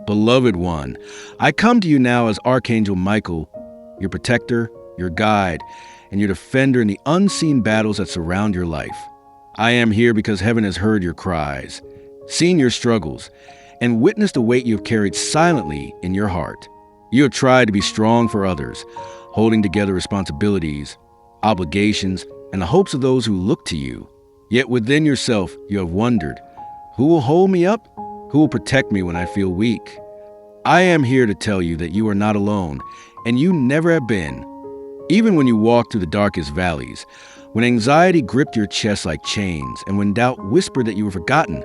Beloved one, I come to you now as Archangel Michael, your protector, your guide, and your defender in the unseen battles that surround your life. I am here because heaven has heard your cries, seen your struggles, and witnessed the weight you have carried silently in your heart. You have tried to be strong for others, holding together responsibilities, obligations, and the hopes of those who look to you. Yet within yourself, you have wondered, who will hold me up? Who will protect me when I feel weak? I am here to tell you that you are not alone, and you never have been. Even when you walked through the darkest valleys, when anxiety gripped your chest like chains, and when doubt whispered that you were forgotten,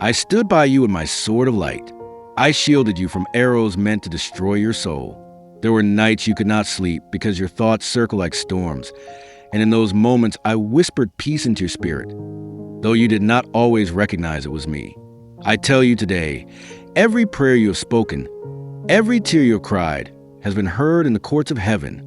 I stood by you with my sword of light. I shielded you from arrows meant to destroy your soul. There were nights you could not sleep because your thoughts circled like storms, and in those moments I whispered peace into your spirit, though you did not always recognize it was me. I tell you today, every prayer you have spoken, every tear you have cried, has been heard in the courts of heaven.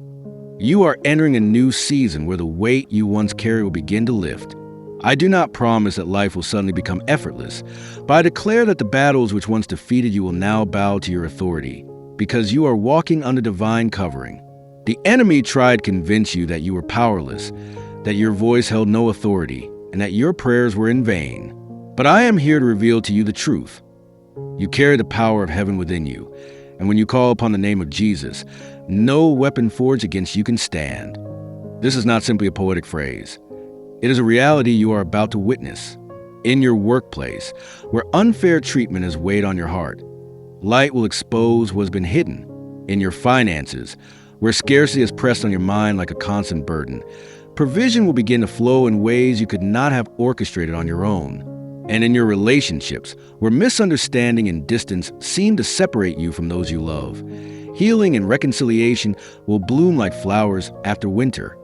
You are entering a new season where the weight you once carried will begin to lift. I do not promise that life will suddenly become effortless, but I declare that the battles which once defeated you will now bow to your authority, because you are walking under divine covering. The enemy tried to convince you that you were powerless, that your voice held no authority, and that your prayers were in vain. But I am here to reveal to you the truth. You carry the power of heaven within you, and when you call upon the name of Jesus, no weapon forged against you can stand. This is not simply a poetic phrase. It is a reality you are about to witness. In your workplace, where unfair treatment has weighed on your heart, light will expose what has been hidden. In your finances, where scarcity has pressed on your mind like a constant burden, provision will begin to flow in ways you could not have orchestrated on your own. And in your relationships, where misunderstanding and distance seem to separate you from those you love, healing and reconciliation will bloom like flowers after winter.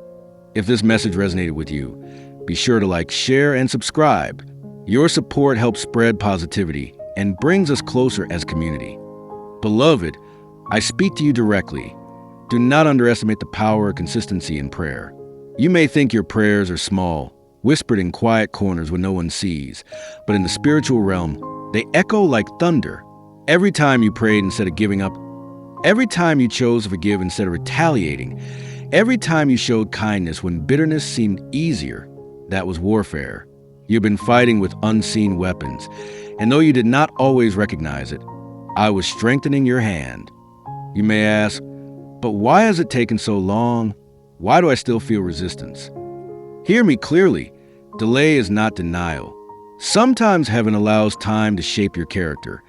If this message resonated with you, be sure to like, share, and subscribe. Your support helps spread positivity and brings us closer as a community. Beloved, I speak to you directly. Do not underestimate the power of consistency in prayer. You may think your prayers are small, whispered in quiet corners where no one sees, but in the spiritual realm, they echo like thunder. Every time you prayed instead of giving up, every time you chose to forgive instead of retaliating, every time you showed kindness when bitterness seemed easier, that was warfare. You've been fighting with unseen weapons, and though you did not always recognize it, I was strengthening your hand. You may ask, but why has it taken so long? Why do I still feel resistance? Hear me clearly. Delay is not denial. Sometimes heaven allows time to shape your character,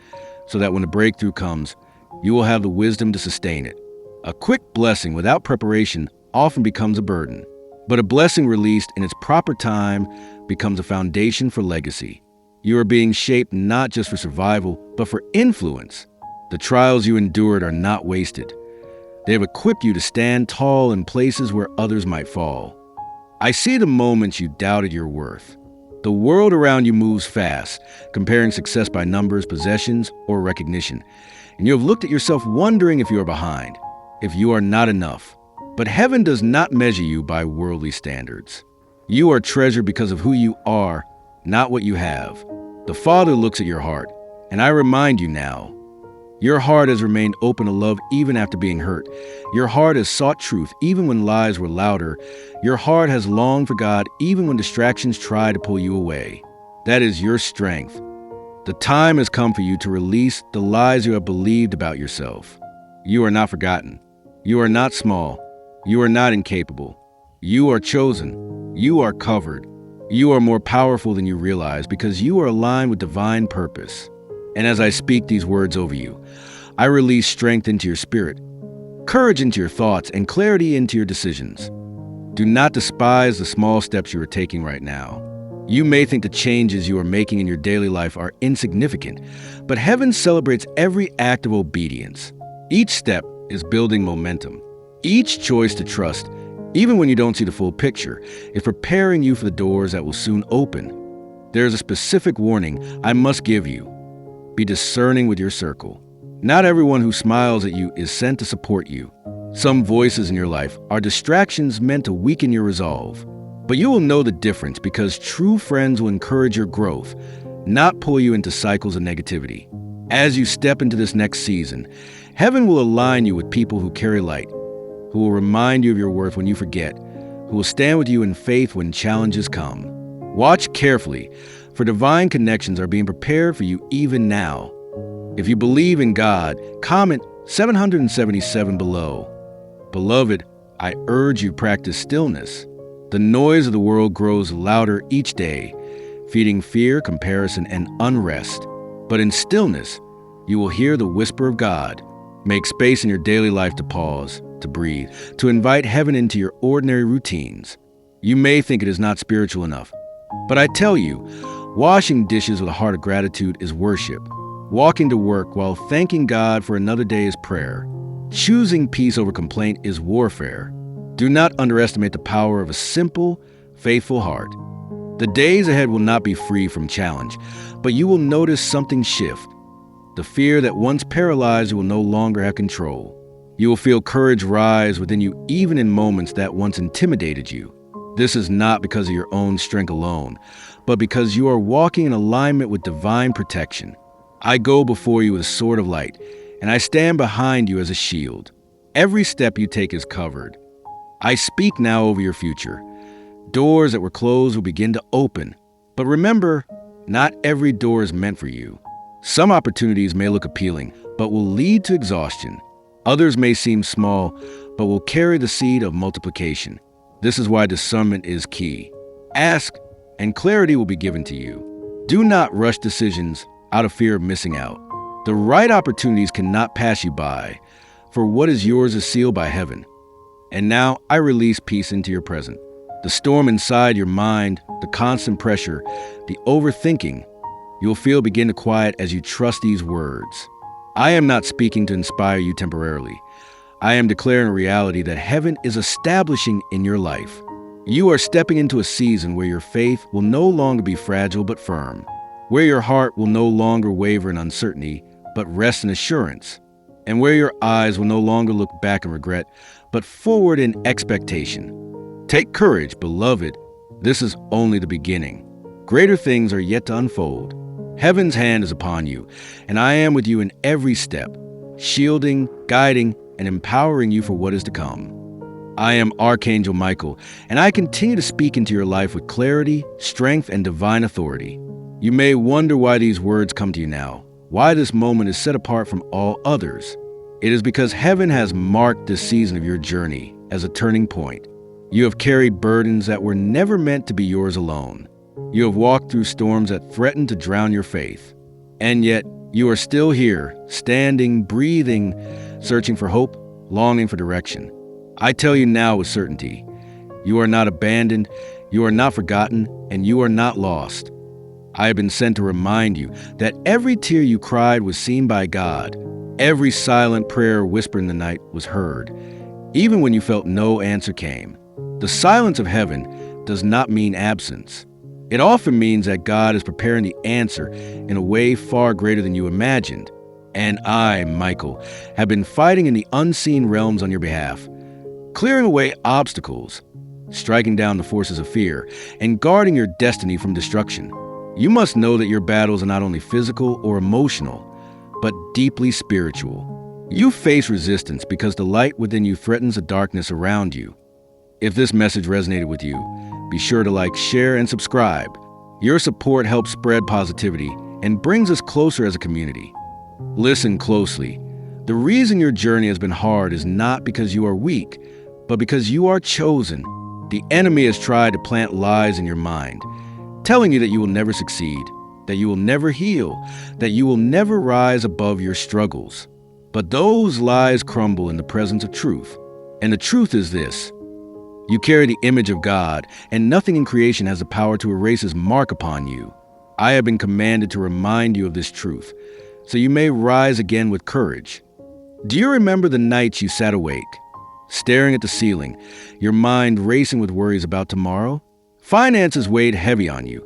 so that when the breakthrough comes, you will have the wisdom to sustain it. A quick blessing without preparation often becomes a burden, but a blessing released in its proper time becomes a foundation for legacy. You are being shaped not just for survival, but for influence. The trials you endured are not wasted. They have equipped you to stand tall in places where others might fall. I see the moments you doubted your worth. The world around you moves fast, comparing success by numbers, possessions, or recognition. And you have looked at yourself wondering if you are behind, if you are not enough. But heaven does not measure you by worldly standards. You are treasured because of who you are, not what you have. The Father looks at your heart, and I remind you now, your heart has remained open to love even after being hurt. Your heart has sought truth even when lies were louder. Your heart has longed for God even when distractions tried to pull you away. That is your strength. The time has come for you to release the lies you have believed about yourself. You are not forgotten. You are not small. You are not incapable. You are chosen. You are covered. You are more powerful than you realize because you are aligned with divine purpose. And as I speak these words over you, I release strength into your spirit, courage into your thoughts, and clarity into your decisions. Do not despise the small steps you are taking right now. You may think the changes you are making in your daily life are insignificant, but heaven celebrates every act of obedience. Each step is building momentum. Each choice to trust, even when you don't see the full picture, is preparing you for the doors that will soon open. There is a specific warning I must give you. Be discerning with your circle. Not everyone who smiles at you is sent to support you. Some voices in your life are distractions meant to weaken your resolve. But you will know the difference because true friends will encourage your growth, not pull you into cycles of negativity. As you step into this next season, heaven will align you with people who carry light, who will remind you of your worth when you forget, who will stand with you in faith when challenges come. Watch carefully, for divine connections are being prepared for you even now. If you believe in God, comment 777 below. Beloved, I urge you practice stillness. The noise of the world grows louder each day, feeding fear, comparison, and unrest. But in stillness, you will hear the whisper of God. Make space in your daily life to pause, to breathe, to invite heaven into your ordinary routines. You may think it is not spiritual enough, but I tell you, washing dishes with a heart of gratitude is worship. Walking to work while thanking God for another day is prayer. Choosing peace over complaint is warfare. Do not underestimate the power of a simple, faithful heart. The days ahead will not be free from challenge, but you will notice something shift. The fear that once paralyzed you will no longer have control. You will feel courage rise within you even in moments that once intimidated you. This is not because of your own strength alone, but because you are walking in alignment with divine protection. I go before you with a sword of light, and I stand behind you as a shield. Every step you take is covered. I speak now over your future. Doors that were closed will begin to open. But remember, not every door is meant for you. Some opportunities may look appealing, but will lead to exhaustion. Others may seem small, but will carry the seed of multiplication. This is why discernment is key. Ask, and clarity will be given to you. Do not rush decisions out of fear of missing out. The right opportunities cannot pass you by, for what is yours is sealed by heaven. And now I release peace into your present. The storm inside your mind, the constant pressure, the overthinking, you'll feel begin to quiet as you trust these words. I am not speaking to inspire you temporarily. I am declaring a reality that heaven is establishing in your life. You are stepping into a season where your faith will no longer be fragile but firm, where your heart will no longer waver in uncertainty but rest in assurance, and where your eyes will no longer look back in regret but forward in expectation. Take courage, beloved. This is only the beginning. Greater things are yet to unfold. Heaven's hand is upon you, and I am with you in every step, shielding, guiding, and empowering you for what is to come. I am Archangel Michael, and I continue to speak into your life with clarity, strength, and divine authority. You may wonder why these words come to you now, why this moment is set apart from all others. It is because heaven has marked this season of your journey as a turning point. You have carried burdens that were never meant to be yours alone. You have walked through storms that threatened to drown your faith. And yet, you are still here, standing, breathing, searching for hope, longing for direction. I tell you now with certainty, you are not abandoned, you are not forgotten, and you are not lost. I have been sent to remind you that every tear you cried was seen by God. Every silent prayer whispered in the night was heard, even when you felt no answer came. The silence of heaven does not mean absence. It often means that God is preparing the answer in a way far greater than you imagined. And I, Michael, have been fighting in the unseen realms on your behalf, clearing away obstacles, striking down the forces of fear, and guarding your destiny from destruction. You must know that your battles are not only physical or emotional, but deeply spiritual. You face resistance because the light within you threatens the darkness around you. If this message resonated with you, be sure to like, share, and subscribe. Your support helps spread positivity and brings us closer as a community. Listen closely. The reason your journey has been hard is not because you are weak, but because you are chosen. The enemy has tried to plant lies in your mind, telling you that you will never succeed, that you will never heal, that you will never rise above your struggles. But those lies crumble in the presence of truth. And the truth is this: you carry the image of God, and nothing in creation has the power to erase His mark upon you. I have been commanded to remind you of this truth, so you may rise again with courage. Do you remember the nights you sat awake, staring at the ceiling, your mind racing with worries about tomorrow? Finances weighed heavy on you.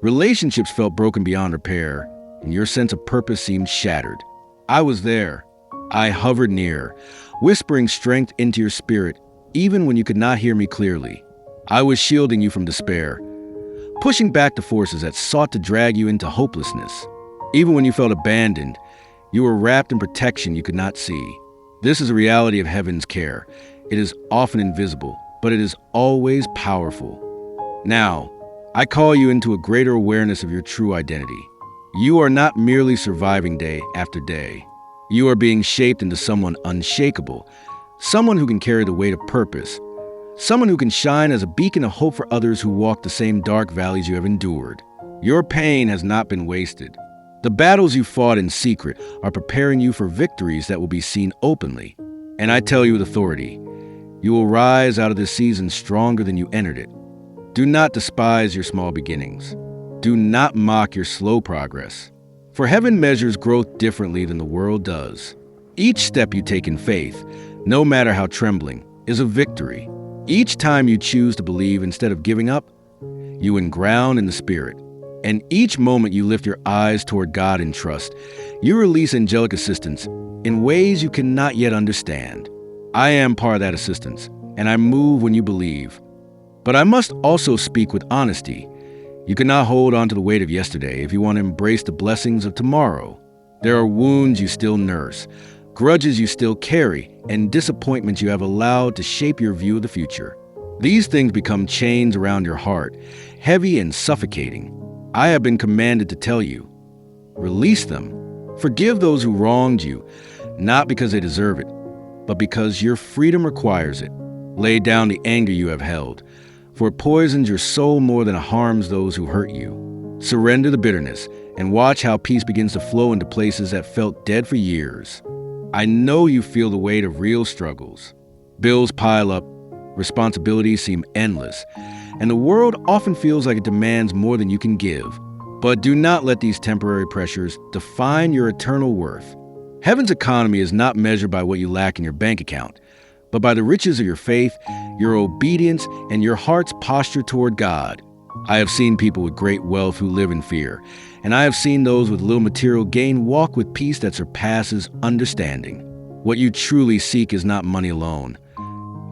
Relationships felt broken beyond repair, and your sense of purpose seemed shattered. I was there. I hovered near, whispering strength into your spirit, even when you could not hear me clearly. I was shielding you from despair, pushing back the forces that sought to drag you into hopelessness. Even when you felt abandoned, You are wrapped in protection you could not see. This is a reality of heaven's care. It is often invisible, but it is always powerful. Now, I call you into a greater awareness of your true identity. You are not merely surviving day after day. You are being shaped into someone unshakable, someone who can carry the weight of purpose, someone who can shine as a beacon of hope for others who walk the same dark valleys you have endured. Your pain has not been wasted. The battles you fought in secret are preparing you for victories that will be seen openly. And I tell you with authority, you will rise out of this season stronger than you entered it. Do not despise your small beginnings. Do not mock your slow progress. For heaven measures growth differently than the world does. Each step you take in faith, no matter how trembling, is a victory. Each time you choose to believe instead of giving up, you enground in the Spirit. And each moment you lift your eyes toward God in trust, you release angelic assistance in ways you cannot yet understand. I am part of that assistance, and I move when you believe. But I must also speak with honesty. You cannot hold on to the weight of yesterday if you want to embrace the blessings of tomorrow. There are wounds you still nurse, grudges you still carry, and disappointments you have allowed to shape your view of the future. These things become chains around your heart, heavy and suffocating. I have been commanded to tell you, release them. Forgive those who wronged you, not because they deserve it, but because your freedom requires it. Lay down the anger you have held, for it poisons your soul more than it harms those who hurt you. Surrender the bitterness and watch how peace begins to flow into places that felt dead for years. I know you feel the weight of real struggles. Bills pile up, responsibilities seem endless, and the world often feels like it demands more than you can give. But do not let these temporary pressures define your eternal worth. Heaven's economy is not measured by what you lack in your bank account, but by the riches of your faith, your obedience, and your heart's posture toward God. I have seen people with great wealth who live in fear, and I have seen those with little material gain walk with peace that surpasses understanding. What you truly seek is not money alone.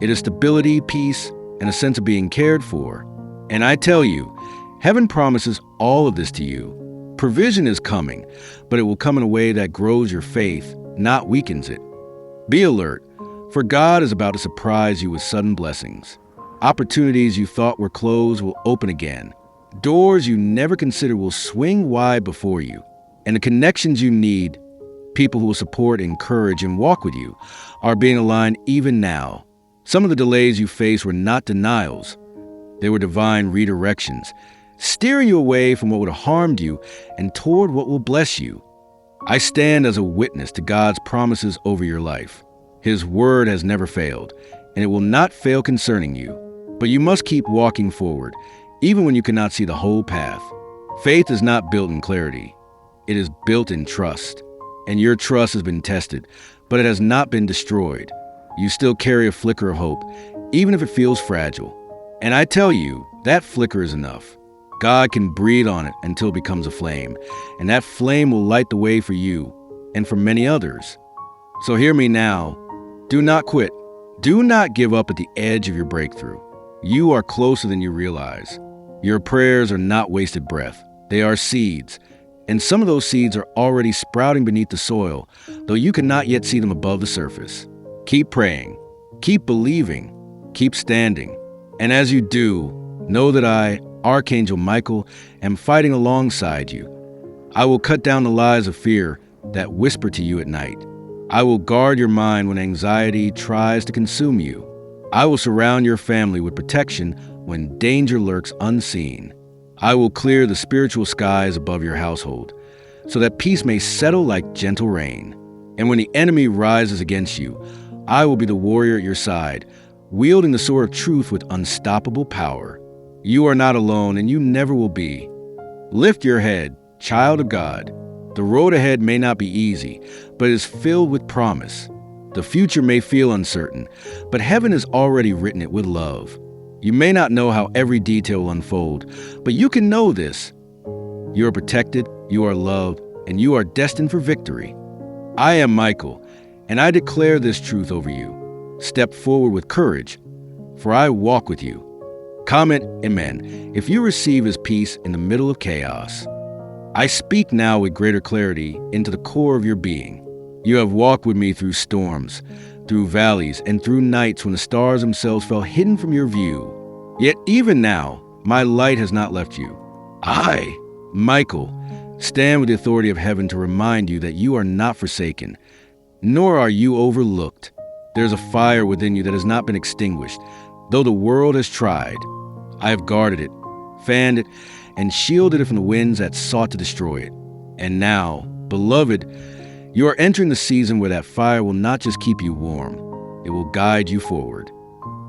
It is stability, peace, and a sense of being cared for. And I tell you, heaven promises all of this to you. Provision is coming, but it will come in a way that grows your faith, not weakens it. Be alert, for God is about to surprise you with sudden blessings. Opportunities you thought were closed will open again. Doors you never considered will swing wide before you. And the connections you need, people who will support, encourage, and walk with you, are being aligned even now. Some of the delays you faced were not denials. They were divine redirections, steering you away from what would have harmed you and toward what will bless you. I stand as a witness to God's promises over your life. His word has never failed, and it will not fail concerning you. But you must keep walking forward, even when you cannot see the whole path. Faith is not built in clarity. It is built in trust. And your trust has been tested, but it has not been destroyed. You still carry a flicker of hope, even if it feels fragile. And I tell you, that flicker is enough. God can breathe on it until it becomes a flame, and that flame will light the way for you and for many others. So hear me now. Do not quit. Do not give up at the edge of your breakthrough. You are closer than you realize. Your prayers are not wasted breath. They are seeds, and some of those seeds are already sprouting beneath the soil, though you cannot yet see them above the surface. Keep praying, keep believing, keep standing. And as you do, know that I, Archangel Michael, am fighting alongside you. I will cut down the lies of fear that whisper to you at night. I will guard your mind when anxiety tries to consume you. I will surround your family with protection when danger lurks unseen. I will clear the spiritual skies above your household, so that peace may settle like gentle rain. And when the enemy rises against you, I will be the warrior at your side, wielding the sword of truth with unstoppable power. You are not alone, and you never will be. Lift your head, child of God. The road ahead may not be easy, but it is filled with promise. The future may feel uncertain, but heaven has already written it with love. You may not know how every detail will unfold, but you can know this. You are protected, you are loved, and you are destined for victory. I am Michael, and I declare this truth over you. Step forward with courage, for I walk with you. Comment Amen if you receive His peace in the middle of chaos. I speak now with greater clarity into the core of your being. You have walked with me through storms, through valleys, and through nights when the stars themselves fell hidden from your view. Yet even now, my light has not left you. I, Michael, stand with the authority of heaven to remind you that you are not forsaken, nor are you overlooked. There's a fire within you that has not been extinguished, though the world has tried. I have guarded it, fanned it, and shielded it from the winds that sought to destroy it. And now, beloved, you are entering the season where that fire will not just keep you warm, it will guide you forward.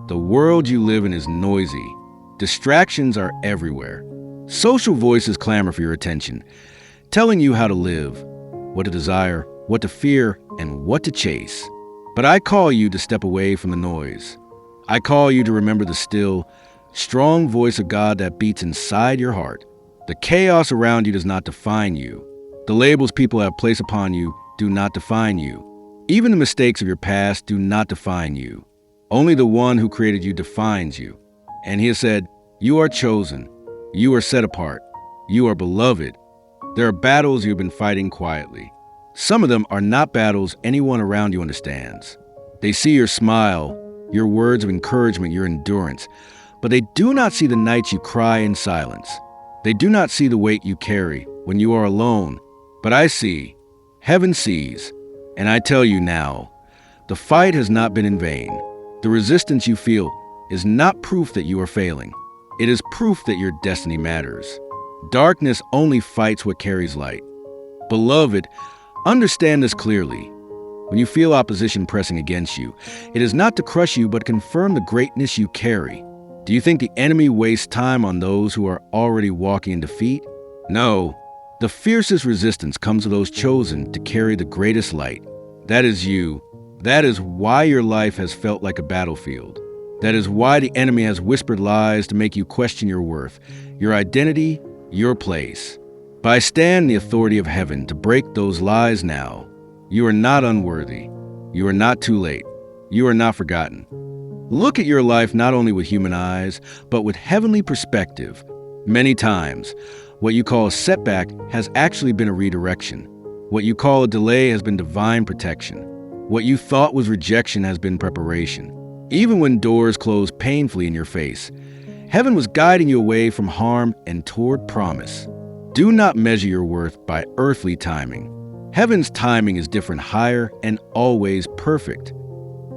The world you live in is noisy. Distractions are everywhere. Social voices clamor for your attention, telling you how to live, what to desire, what to fear, and what to chase. But I call you to step away from the noise. I call you to remember the still, strong voice of God that beats inside your heart. The chaos around you does not define you. The labels people have placed upon you do not define you. Even the mistakes of your past do not define you. Only the one who created you defines you. And he has said, you are chosen. You are set apart. You are beloved. There are battles you've been fighting quietly. Some of them are not battles anyone around you understands. They see your smile, your words of encouragement, your endurance, but they do not see the nights you cry in silence. They do not see the weight you carry when you are alone. But I see, heaven sees, and I tell you now, the fight has not been in vain. The resistance you feel is not proof that you are failing. It is proof that your destiny matters. Darkness only fights what carries light. Beloved, understand this clearly. When you feel opposition pressing against you, it is not to crush you but confirm the greatness you carry. Do you think the enemy wastes time on those who are already walking in defeat? No. The fiercest resistance comes to those chosen to carry the greatest light. That is you. That is why your life has felt like a battlefield. That is why the enemy has whispered lies to make you question your worth, your identity, your place. But I stand in the authority of heaven to break those lies now. You are not unworthy. You are not too late. You are not forgotten. Look at your life not only with human eyes, but with heavenly perspective. Many times, what you call a setback has actually been a redirection. What you call a delay has been divine protection. What you thought was rejection has been preparation. Even when doors close painfully in your face, heaven was guiding you away from harm and toward promise. Do not measure your worth by earthly timing. Heaven's timing is different, higher, and always perfect.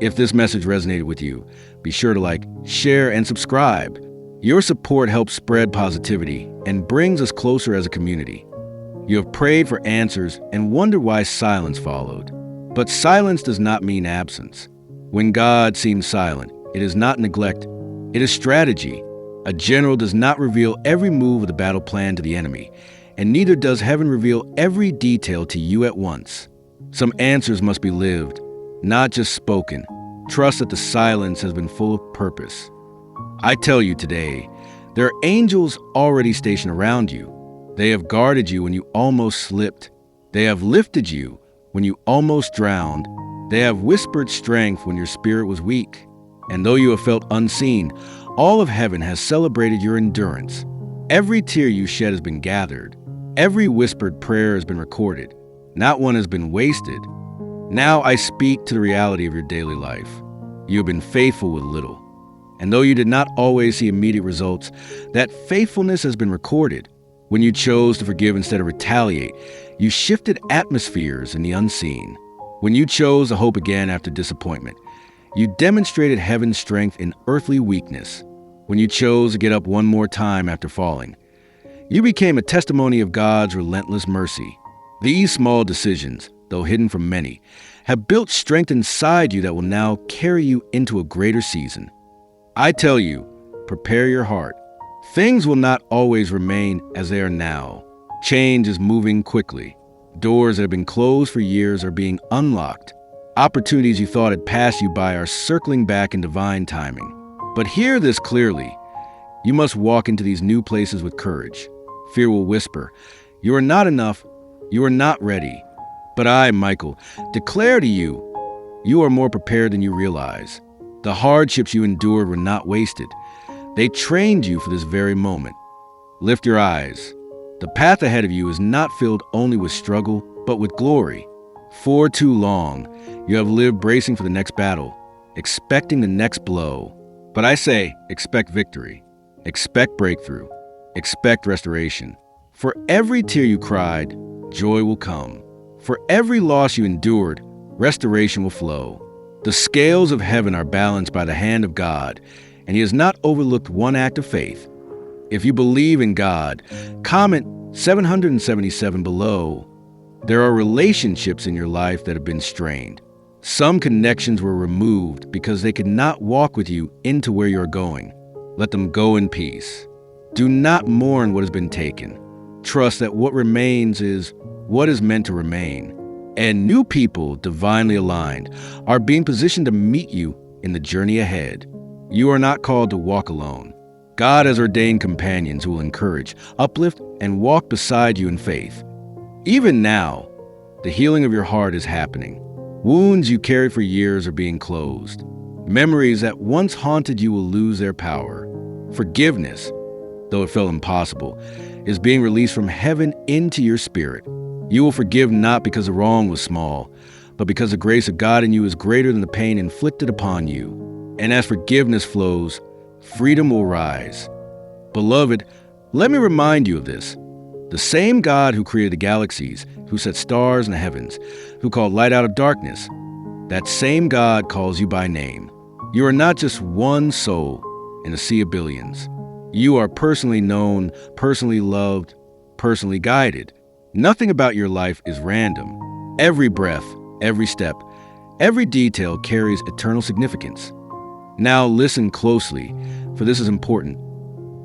If this message resonated with you, be sure to like, share, and subscribe. Your support helps spread positivity and brings us closer as a community. You have prayed for answers and wondered why silence followed. But silence does not mean absence. When God seems silent, it is not neglect, it is strategy. A general does not reveal every move of the battle plan to the enemy, and neither does heaven reveal every detail to you at once. Some answers must be lived, not just spoken. Trust that the silence has been full of purpose. I tell you today, there are angels already stationed around you. They have guarded you when you almost slipped. They have lifted you when you almost drowned. They have whispered strength when your spirit was weak. And though you have felt unseen, all of heaven has celebrated your endurance. Every tear you shed has been gathered. Every whispered prayer has been recorded. Not one has been wasted. Now I speak to the reality of your daily life. You have been faithful with little. And though you did not always see immediate results, that faithfulness has been recorded. When you chose to forgive instead of retaliate, you shifted atmospheres in the unseen. When you chose to hope again after disappointment, you demonstrated heaven's strength in earthly weakness. When you chose to get up one more time after falling, you became a testimony of God's relentless mercy. These small decisions, though hidden from many, have built strength inside you that will now carry you into a greater season. I tell you, prepare your heart. Things will not always remain as they are now. Change is moving quickly. Doors that have been closed for years are being unlocked. Opportunities you thought had passed you by are circling back in divine timing. But hear this clearly. You must walk into these new places with courage. Fear will whisper, "You are not enough. You are not ready." But I, Michael, declare to you, you are more prepared than you realize. The hardships you endured were not wasted. They trained you for this very moment. Lift your eyes. The path ahead of you is not filled only with struggle, but with glory. For too long, you have lived bracing for the next battle, expecting the next blow. But I say, expect victory, expect breakthrough, expect restoration. For every tear you cried, joy will come. For every loss you endured, restoration will flow. The scales of heaven are balanced by the hand of God, and He has not overlooked one act of faith. If you believe in God, comment 777 below. There are relationships in your life that have been strained. Some connections were removed because they could not walk with you into where you're going. Let them go in peace. Do not mourn what has been taken. Trust that what remains is what is meant to remain. And new people, divinely aligned, are being positioned to meet you in the journey ahead. You are not called to walk alone. God has ordained companions who will encourage, uplift, and walk beside you in faith. Even now, the healing of your heart is happening. Wounds you carried for years are being closed. Memories that once haunted you will lose their power. Forgiveness, though it felt impossible, is being released from heaven into your spirit. You will forgive not because the wrong was small, but because the grace of God in you is greater than the pain inflicted upon you. And as forgiveness flows, freedom will rise. Beloved, let me remind you of this. The same God who created the galaxies, who set stars in the heavens, who called light out of darkness, that same God calls you by name. You are not just one soul in a sea of billions. You are personally known, personally loved, personally guided. Nothing about your life is random. Every breath, every step, every detail carries eternal significance. Now listen closely, for this is important.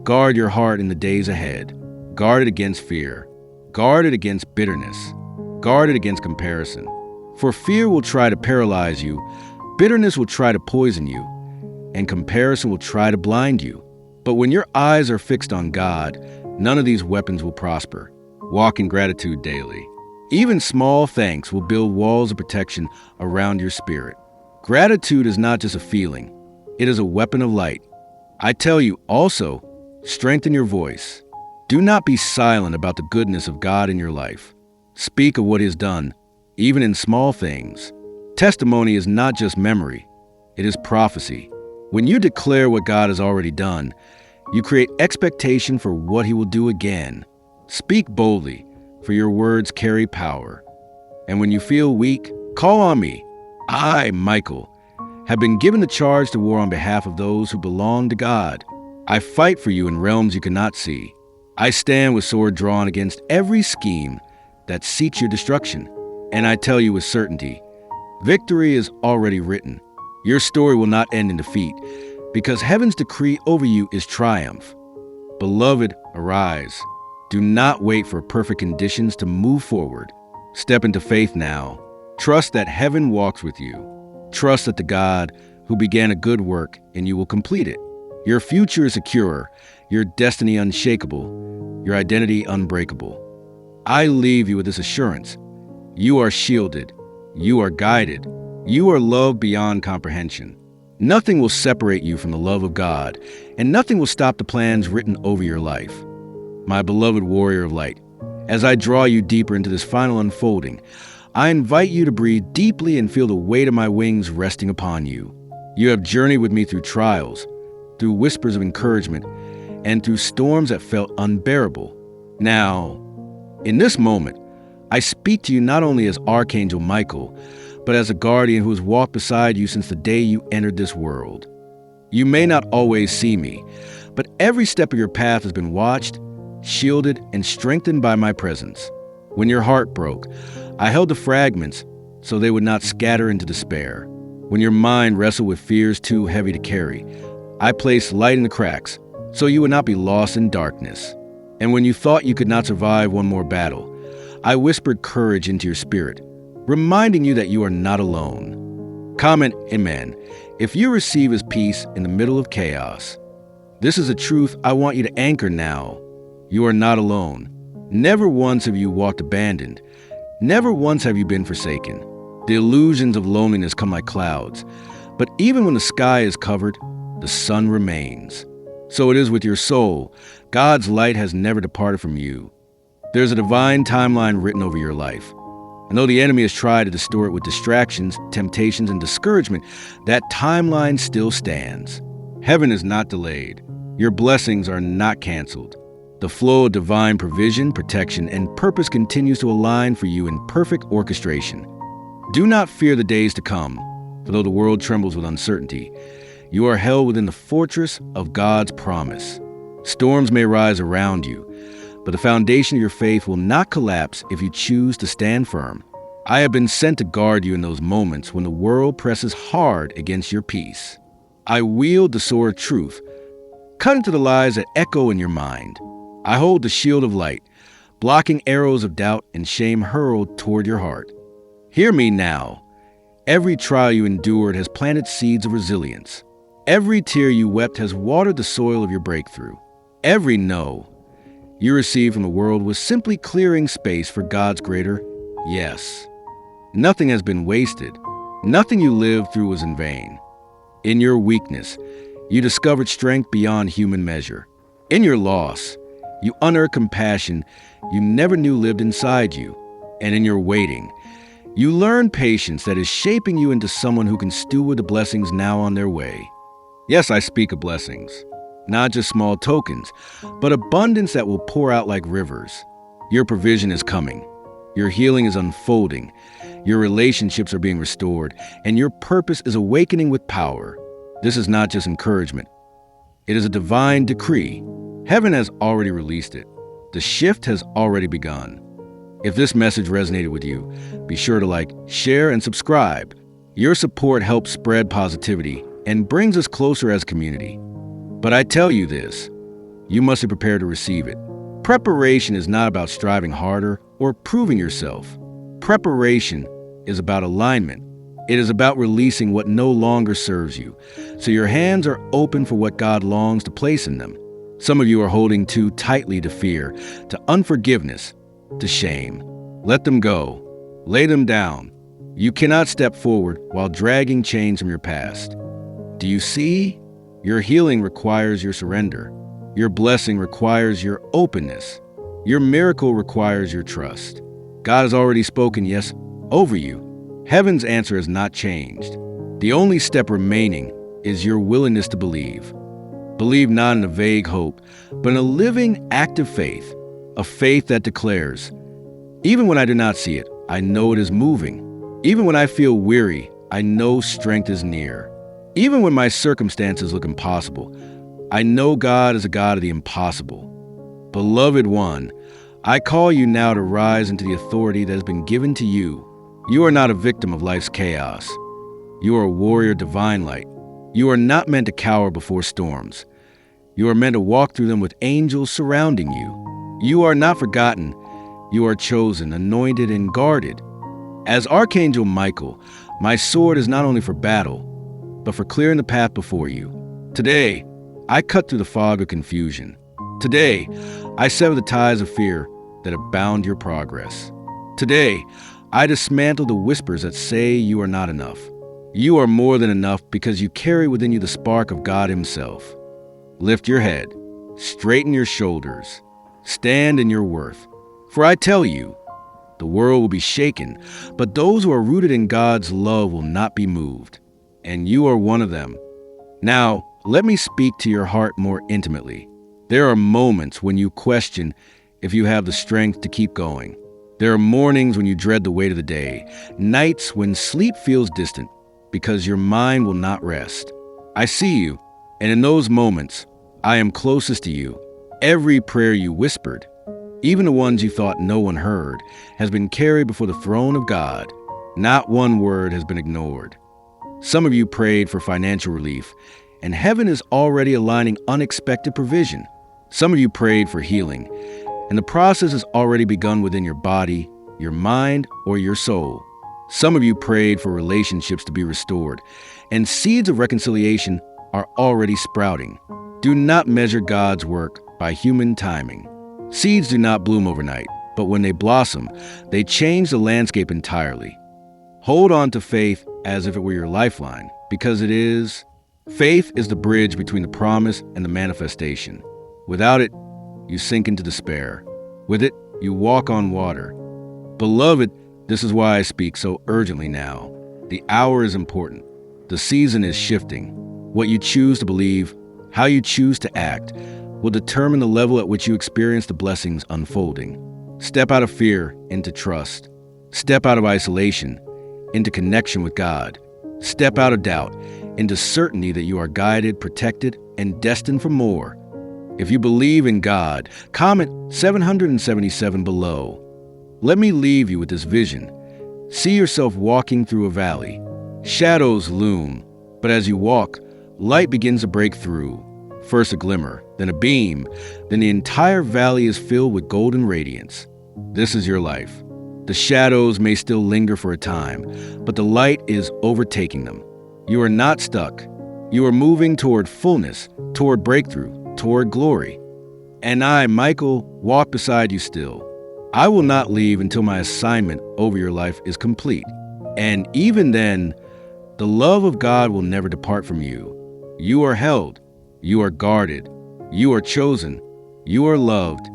Guard your heart in the days ahead. Guard it against fear. Guard it against bitterness. Guard it against comparison. For fear will try to paralyze you, bitterness will try to poison you, and comparison will try to blind you. But when your eyes are fixed on God, none of these weapons will prosper. Walk in gratitude daily. Even small thanks will build walls of protection around your spirit. Gratitude is not just a feeling. It is a weapon of light. I tell you also, strengthen your voice. Do not be silent about the goodness of God in your life. Speak of what He has done, even in small things. Testimony is not just memory. It is prophecy. When you declare what God has already done, you create expectation for what He will do again. Speak boldly, for your words carry power. And when you feel weak, call on me. I, Michael, have been given the charge to war on behalf of those who belong to God. I fight for you in realms you cannot see. I stand with sword drawn against every scheme that seeks your destruction. And I tell you with certainty, victory is already written. Your story will not end in defeat, because heaven's decree over you is triumph. Beloved, arise. Do not wait for perfect conditions to move forward. Step into faith now. Trust that heaven walks with you. Trust that the God who began a good work in you will complete it. Your future is secure, your destiny unshakable, your identity unbreakable. I leave you with this assurance. You are shielded. You are guided. You are loved beyond comprehension. Nothing will separate you from the love of God, and nothing will stop the plans written over your life. My beloved warrior of light, as I draw you deeper into this final unfolding, I invite you to breathe deeply and feel the weight of my wings resting upon you. You have journeyed with me through trials, through whispers of encouragement, and through storms that felt unbearable. Now, in this moment, I speak to you not only as Archangel Michael, but as a guardian who has walked beside you since the day you entered this world. You may not always see me, but every step of your path has been watched, shielded, and strengthened by my presence. When your heart broke, I held the fragments so they would not scatter into despair. When your mind wrestled with fears too heavy to carry, I placed light in the cracks so you would not be lost in darkness. And when you thought you could not survive one more battle, I whispered courage into your spirit, reminding you that you are not alone. Comment Amen if you receive His peace in the middle of chaos. This is a truth I want you to anchor now. You are not alone. Never once have you walked abandoned. Never once have you been forsaken. The illusions of loneliness come like clouds, but even when the sky is covered, the sun remains. So it is with your soul. God's light has never departed from you. There's a divine timeline written over your life. And though the enemy has tried to distort it with distractions, temptations, and discouragement, that timeline still stands. Heaven is not delayed. Your blessings are not canceled. The flow of divine provision, protection, and purpose continues to align for you in perfect orchestration. Do not fear the days to come, for though the world trembles with uncertainty, you are held within the fortress of God's promise. Storms may rise around you, but the foundation of your faith will not collapse if you choose to stand firm. I have been sent to guard you in those moments when the world presses hard against your peace. I wield the sword of truth, cut into the lies that echo in your mind. I hold the shield of light, blocking arrows of doubt and shame hurled toward your heart. Hear me now. Every trial you endured has planted seeds of resilience. Every tear you wept has watered the soil of your breakthrough. Every no you received from the world was simply clearing space for God's greater yes. Nothing has been wasted. Nothing you lived through was in vain. In your weakness, you discovered strength beyond human measure. In your loss, you unearthed compassion you never knew lived inside you. And in your waiting, you learned patience that is shaping you into someone who can steward the blessings now on their way. Yes, I speak of blessings. Not just small tokens, but abundance that will pour out like rivers. Your provision is coming. Your healing is unfolding. Your relationships are being restored, and your purpose is awakening with power. This is not just encouragement. It is a divine decree. Heaven has already released it. The shift has already begun. If this message resonated with you, be sure to like, share, and subscribe. Your support helps spread positivity and brings us closer as a community. But I tell you this, you must be prepared to receive it. Preparation is not about striving harder or proving yourself. Preparation is about alignment. It is about releasing what no longer serves you, so your hands are open for what God longs to place in them. Some of you are holding too tightly to fear, to unforgiveness, to shame. Let them go. Lay them down. You cannot step forward while dragging chains from your past. Do you see? Your healing requires your surrender. Your blessing requires your openness. Your miracle requires your trust. God has already spoken yes over you. Heaven's answer has not changed. The only step remaining is your willingness to believe. Believe not in a vague hope, but in a living, active faith, a faith that declares, even when I do not see it, I know it is moving. Even when I feel weary, I know strength is near. Even when my circumstances look impossible, I know God is a God of the impossible. Beloved one, I call you now to rise into the authority that has been given to you. You are not a victim of life's chaos. You are a warrior of divine light. You are not meant to cower before storms. You are meant to walk through them with angels surrounding you. You are not forgotten. You are chosen, anointed, and guarded. As Archangel Michael, my sword is not only for battle, but for clearing the path before you. Today, I cut through the fog of confusion. Today, I sever the ties of fear that have bound your progress. Today, I dismantle the whispers that say you are not enough. You are more than enough because you carry within you the spark of God Himself. Lift your head, straighten your shoulders, stand in your worth. For I tell you, the world will be shaken, but those who are rooted in God's love will not be moved. And you are one of them. Now, let me speak to your heart more intimately. There are moments when you question if you have the strength to keep going. There are mornings when you dread the weight of the day, nights when sleep feels distant because your mind will not rest. I see you, and in those moments, I am closest to you. Every prayer you whispered, even the ones you thought no one heard, has been carried before the throne of God. Not one word has been ignored. Some of you prayed for financial relief, and heaven is already aligning unexpected provision. Some of you prayed for healing, and the process has already begun within your body, your mind, or your soul. Some of you prayed for relationships to be restored, and seeds of reconciliation are already sprouting. Do not measure God's work by human timing. Seeds do not bloom overnight, but when they blossom, they change the landscape entirely. Hold on to faith as if it were your lifeline, because it is. Faith is the bridge between the promise and the manifestation. Without it, you sink into despair. With it, You walk on water. Beloved, this is why I speak so urgently now. The hour is important. The season is shifting. What you choose to believe, how you choose to act, will determine the level at which you experience the blessings unfolding. Step out of fear into trust. Step out of isolation into connection with God. Step out of doubt into certainty that you are guided, protected, and destined for more. If you believe in God, comment 777 below. Let me leave you with this vision. See yourself walking through a valley. Shadows loom, but as you walk, light begins to break through. First a glimmer, then a beam, then the entire valley is filled with golden radiance. This is your life. The shadows may still linger for a time, but the light is overtaking them. You are not stuck. You are moving toward fullness, toward breakthrough, toward glory. And I, Michael, walk beside you still. I will not leave until my assignment over your life is complete. And even then, the love of God will never depart from you. You are held. You are guarded. You are chosen. You are loved.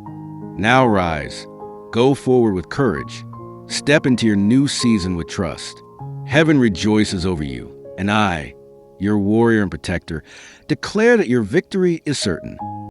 Now rise. Go forward with courage. Step into your new season with trust. Heaven rejoices over you. And I, your warrior and protector, declare that your victory is certain.